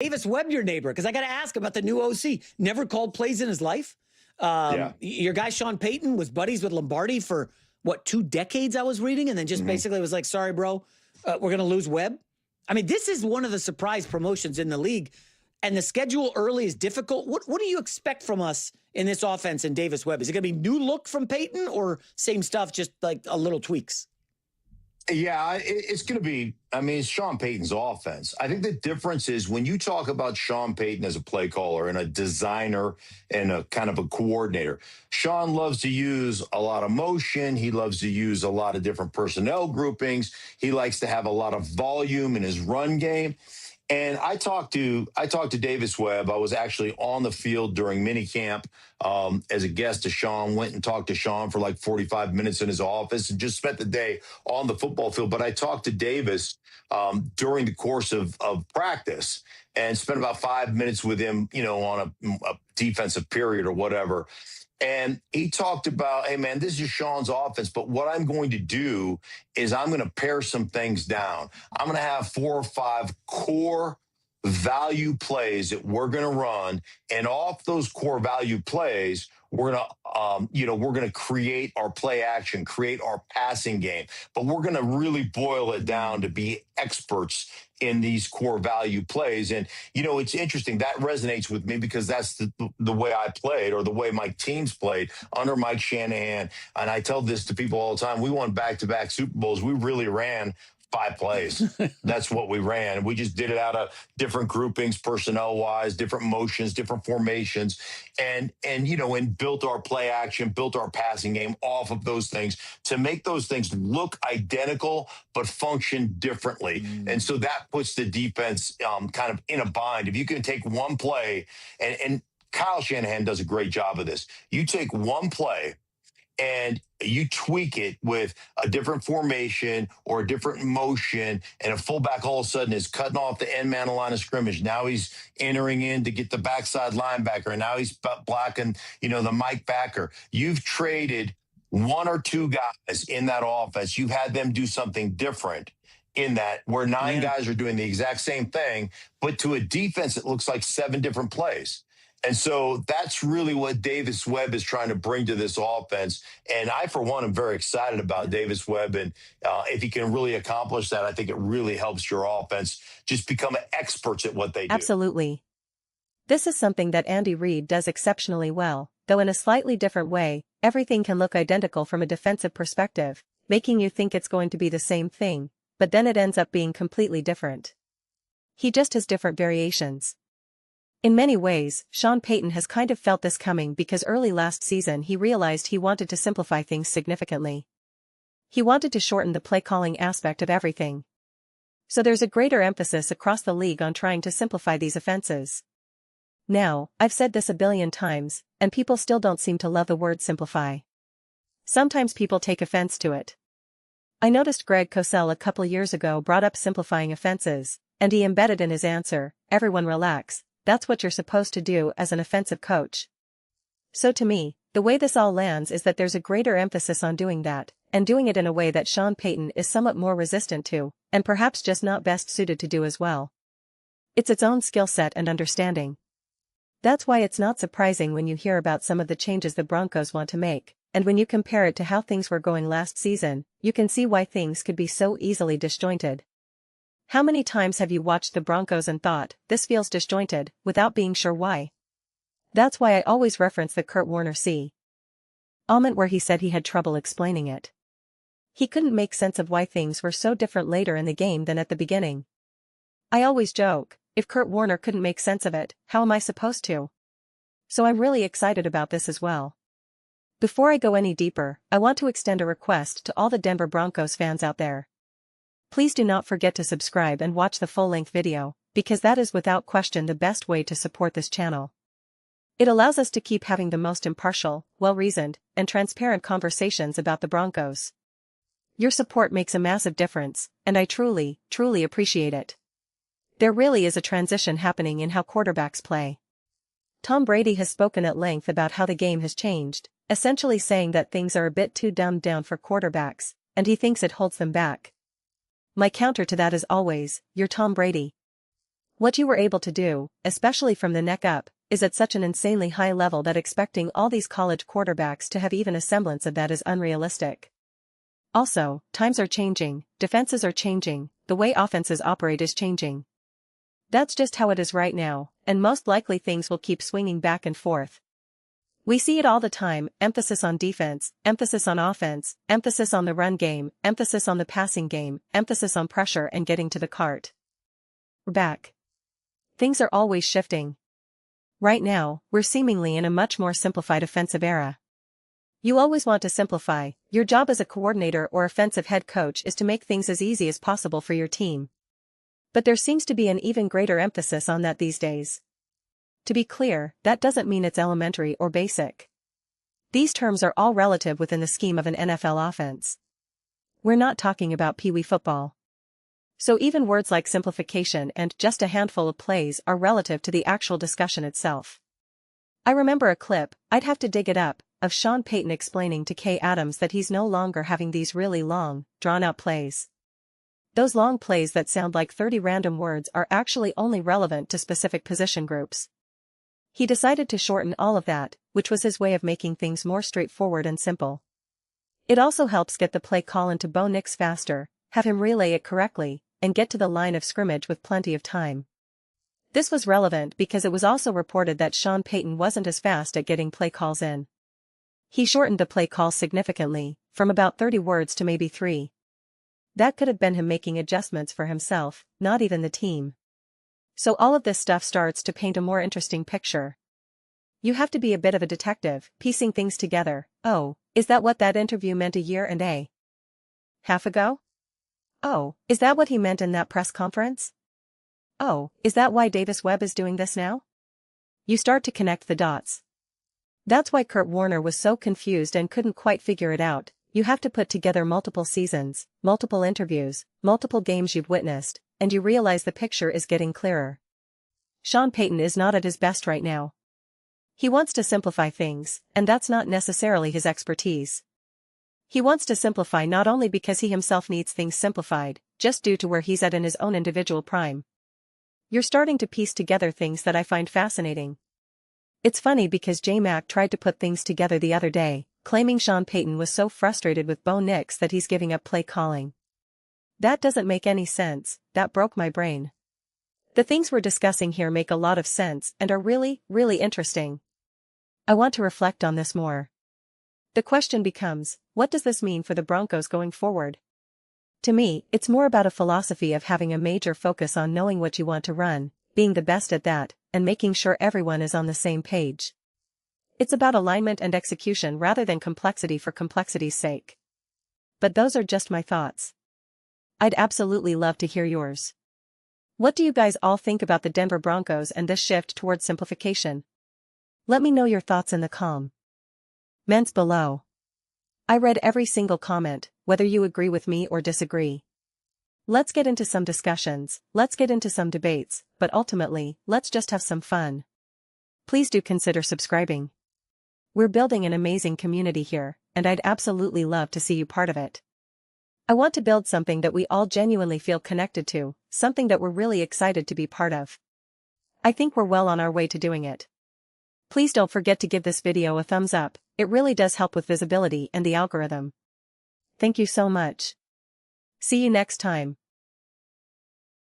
Davis Webb, your neighbor, because I got to ask about the new OC. Never called plays in his life. Your guy Sean Payton was buddies with Lombardi for what, 2 decades? I was reading, and then just basically was like, "Sorry, bro, we're gonna lose Webb." I mean, this is one of the surprise promotions in the league, and the schedule early is difficult. What do you expect from us in this offense and Davis Webb? Is it gonna be new look from Payton or same stuff, just like a little tweaks? Yeah, it's going to be, I mean, it's Sean Payton's offense. I think the difference is when you talk about Sean Payton as a play caller and a designer and a kind of a coordinator, Sean loves to use a lot of motion. He loves to use a lot of different personnel groupings. He likes to have a lot of volume in his run game. And I talked to Davis Webb. I was actually on the field during minicamp as a guest to Sean. Went and talked to Sean for like 45 minutes in his office and just spent the day on the football field. But I talked to Davis during the course of practice and spent about 5 minutes with him, on a defensive period or whatever. And he talked about, hey, man, this is Sean's offense, but what I'm going to do is I'm going to pare some things down. I'm going to have 4 or 5 core value plays that we're going to run. And off those core value plays, we're going to create our play action, create our passing game. But we're going to really boil it down to be experts in these core value plays. And, it's interesting. That resonates with me because that's the way I played or the way my teams played under Mike Shanahan. And I tell this to people all the time. We won back-to-back Super Bowls. We really ran 5 plays. That's what we ran. We just did it out of different groupings, personnel-wise, different motions, different formations, and built our play action, built our passing game off of those things to make those things look identical but function differently. And so that puts the defense kind of in a bind. If you can take one play, and Kyle Shanahan does a great job of this. You take one play and you tweak it with a different formation or a different motion, and a fullback all of a sudden is cutting off the end man line of scrimmage. Now he's entering in to get the backside linebacker, and now he's blocking, the Mike backer. You've traded 1 or 2 guys in that offense. You've had them do something different in that, where 9 guys are doing the exact same thing, but to a defense, it looks like 7 different plays. And so that's really what Davis Webb is trying to bring to this offense. And I, for one, am very excited about Davis Webb. And if he can really accomplish that, I think it really helps your offense just become experts at what they do. Absolutely. This is something that Andy Reid does exceptionally well, though in a slightly different way. Everything can look identical from a defensive perspective, making you think it's going to be the same thing, but then it ends up being completely different. He just has different variations. In many ways, Sean Payton has kind of felt this coming because early last season he realized he wanted to simplify things significantly. He wanted to shorten the play-calling aspect of everything. So there's a greater emphasis across the league on trying to simplify these offenses. Now, I've said this a billion times, and people still don't seem to love the word simplify. Sometimes people take offense to it. I noticed Greg Cosell a couple years ago brought up simplifying offenses, and he embedded in his answer, "Everyone relax. That's what you're supposed to do as an offensive coach." So to me, the way this all lands is that there's a greater emphasis on doing that, and doing it in a way that Sean Payton is somewhat more resistant to, and perhaps just not best suited to do as well. It's its own skill set and understanding. That's why it's not surprising when you hear about some of the changes the Broncos want to make, and when you compare it to how things were going last season, you can see why things could be so easily disjointed. How many times have you watched the Broncos and thought, this feels disjointed, without being sure why? That's why I always reference the Kurt Warner moment where he said he had trouble explaining it. He couldn't make sense of why things were so different later in the game than at the beginning. I always joke, if Kurt Warner couldn't make sense of it, how am I supposed to? So I'm really excited about this as well. Before I go any deeper, I want to extend a request to all the Denver Broncos fans out there. Please do not forget to subscribe and watch the full-length video, because that is without question the best way to support this channel. It allows us to keep having the most impartial, well-reasoned, and transparent conversations about the Broncos. Your support makes a massive difference, and I truly, truly appreciate it. There really is a transition happening in how quarterbacks play. Tom Brady has spoken at length about how the game has changed, essentially saying that things are a bit too dumbed down for quarterbacks, and he thinks it holds them back. My counter to that is always, you're Tom Brady. What you were able to do, especially from the neck up, is at such an insanely high level that expecting all these college quarterbacks to have even a semblance of that is unrealistic. Also, times are changing, defenses are changing, the way offenses operate is changing. That's just how it is right now, and most likely things will keep swinging back and forth. We see it all the time, emphasis on defense, emphasis on offense, emphasis on the run game, emphasis on the passing game, emphasis on pressure and getting to the cart. We're back. Things are always shifting. Right now, we're seemingly in a much more simplified offensive era. You always want to simplify. Your job as a coordinator or offensive head coach is to make things as easy as possible for your team. But there seems to be an even greater emphasis on that these days. To be clear, that doesn't mean it's elementary or basic. These terms are all relative within the scheme of an NFL offense. We're not talking about pee-wee football. So even words like simplification and just a handful of plays are relative to the actual discussion itself. I remember a clip, I'd have to dig it up, of Sean Payton explaining to Kay Adams that he's no longer having these really long, drawn-out plays. Those long plays that sound like 30 random words are actually only relevant to specific position groups. He decided to shorten all of that, which was his way of making things more straightforward and simple. It also helps get the play call into Bo Nix faster, have him relay it correctly, and get to the line of scrimmage with plenty of time. This was relevant because it was also reported that Sean Payton wasn't as fast at getting play calls in. He shortened the play call significantly, from about 30 words to maybe 3. That could have been him making adjustments for himself, not even the team. So all of this stuff starts to paint a more interesting picture. You have to be a bit of a detective, piecing things together. Oh, is that what that interview meant a year and a half ago? Oh, is that what he meant in that press conference? Oh, is that why Davis Webb is doing this now? You start to connect the dots. That's why Kurt Warner was so confused and couldn't quite figure it out. You have to put together multiple seasons, multiple interviews, multiple games you've witnessed, and you realize the picture is getting clearer. Sean Payton is not at his best right now. He wants to simplify things, and that's not necessarily his expertise. He wants to simplify not only because he himself needs things simplified, just due to where he's at in his own individual prime. You're starting to piece together things that I find fascinating. It's funny because J-Mac tried to put things together the other day, claiming Sean Payton was so frustrated with Bo Nix that he's giving up play calling. That doesn't make any sense, that broke my brain. The things we're discussing here make a lot of sense and are really, really interesting. I want to reflect on this more. The question becomes, what does this mean for the Broncos going forward? To me, it's more about a philosophy of having a major focus on knowing what you want to run, being the best at that, and making sure everyone is on the same page. It's about alignment and execution rather than complexity for complexity's sake. But those are just my thoughts. I'd absolutely love to hear yours. What do you guys all think about the Denver Broncos and this shift towards simplification? Let me know your thoughts in the comments below. I read every single comment, whether you agree with me or disagree. Let's get into some discussions, let's get into some debates, but ultimately, let's just have some fun. Please do consider subscribing. We're building an amazing community here, and I'd absolutely love to see you part of it. I want to build something that we all genuinely feel connected to, something that we're really excited to be part of. I think we're well on our way to doing it. Please don't forget to give this video a thumbs up, it really does help with visibility and the algorithm. Thank you so much. See you next time.